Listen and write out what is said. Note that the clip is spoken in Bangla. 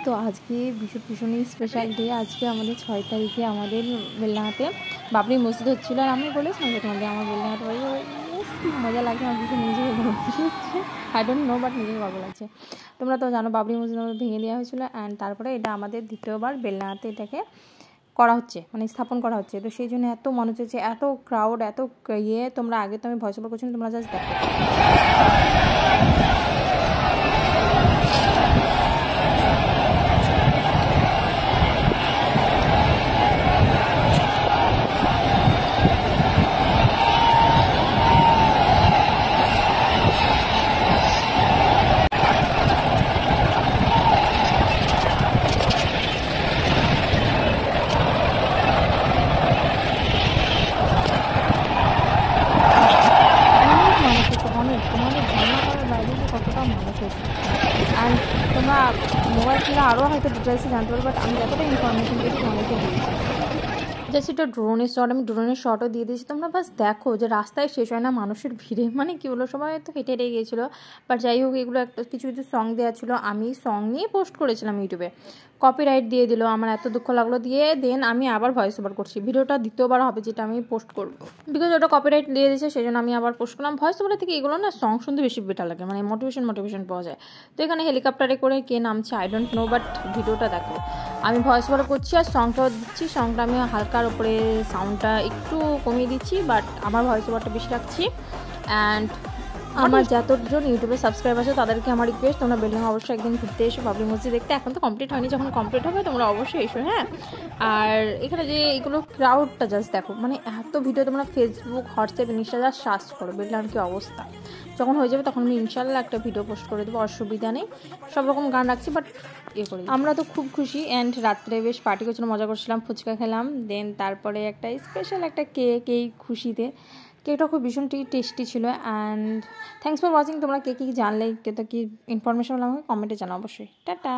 তো আজকে ভীষণই স্পেশাল ডে। আজকে আমাদের 6 তারিখে আমাদের বেলডাঙাতে বাবরি মসজিদ হচ্ছিলো। আর আমি বলেছিলাম যে তোমাদের আমার বেলডাঙাতে বাড়ি, খুব মজা লাগছে। আমার ভীষণ নিজেকে গর্ব লাগছে, আই ডোন্ট নো, বাট নিজেকে গর্ব লাগছে। তোমরা তো জানো বাবরি মসজিদ আমাদের ভেঙে দেওয়া হয়েছিলো, অ্যান্ড তারপরে এটা আমাদের দ্বিতীয়বার বেলডাঙাতে এটাকে করা হচ্ছে, মানে স্থাপন করা হচ্ছে। তো সেই জন্য এত মানুষ হচ্ছে, এত ক্রাউড, এত তোমরা আগে তো আমি ভয়েস ওভার করছি, তোমরা জাস্ট দেখো। অনেক তোমাদের ধারণা করার বাইরে যে কতটা মানুষ হয়েছে। অ্যান্ড তোমরা মোবাইল থেকে আরও হয়তো ডিটেলসে জানতে পারো, বাট আমি যতটা ইনফরমেশন পেয়েছি তোমাদেরকে দিয়েছি। জাস্ট এটা ড্রোনের শট, আমি ড্রোনের শটও দিয়ে দিয়েছি। তোমরা বাস দেখো যে রাস্তায় শেষ হয় না মানুষের ভিড়ে, মানে কী বলো, সবাই তো হেঁটে হেঁটে গিয়েছিলো। বাট যাই হোক, এগুলো একটা কিছু সং দেওয়া ছিল, আমি সং নিয়ে পোস্ট করেছিলাম ইউটিউবে, কপিরাইট দিয়ে দিল, আমার এত দুঃখ লাগলো। দিয়ে দেন আমি আবার ভয়েস ওভার করছি, ভিডিওটা দ্বিতীয়বার হবে যেটা আমি পোস্ট করবো, বিকজ ওটা কপিরাইট দিয়ে দিয়েছে, সেই জন্য আমি আবার পোস্ট করলাম। ভয়েস ওভারের থেকে এগুলো না সং শুনতে বেশি বেটার লাগে, মানে মোটিভেশন পাওয়া যায়। তো এখানে হেলিকপ্টারে করে কে নামছে আই ডোন্ট নো, বাট ভিডিওটা দেখো। আমি ভয়েস ওভার করছি আর সংটাও দিচ্ছি। সংটা আমি হালকার ওপরে সাউন্ডটা একটু কমিয়ে দিচ্ছি, বাট আমার ভয়েস ওভারটা বেশি রাখছি। অ্যান্ড আমার যতজন ইউটিউবে সাবস্ক্রাইব আছে তাদেরকে আমার রিকোয়েস্ট, তোমরা বেলডাঙা অবশ্যই একদিন ঘুরতে এসো বাবরি মসজিদ দেখতে। এখন তো কমপ্লিট হয়নি, যখন কমপ্লিট হবে তোমরা অবশ্যই এসো, হ্যাঁ। আর এখানে যে এগুলো ক্রাউডটা জাস্ট দেখো, মানে এত ভিডিও তোমরা Facebook, WhatsApp, Insta just search করো বেলডাঙার কী অবস্থা। যখন হয়ে যাবে তখন আমি ইনশাল্লাহ একটা ভিডিও পোস্ট করে দেবো, অসুবিধা নেই। সব রকম গান রাখছি, বাট করি আমরা তো খুব খুশি। অ্যান্ড রাত্রে বেশ পার্টি করছিলাম, মজা করছিলাম, ফুচকা খেলাম। দেন তারপরে একটা স্পেশাল একটা কেক, এই খুশিতে কেকটা খুব ভীষণ টেস্টি ছিল। And thanks for watching. তোমরা কে কী জানলে, কে তো কী ইনফরমেশন আমাকে কমেন্টে জানাও অবশ্যই। টাটা।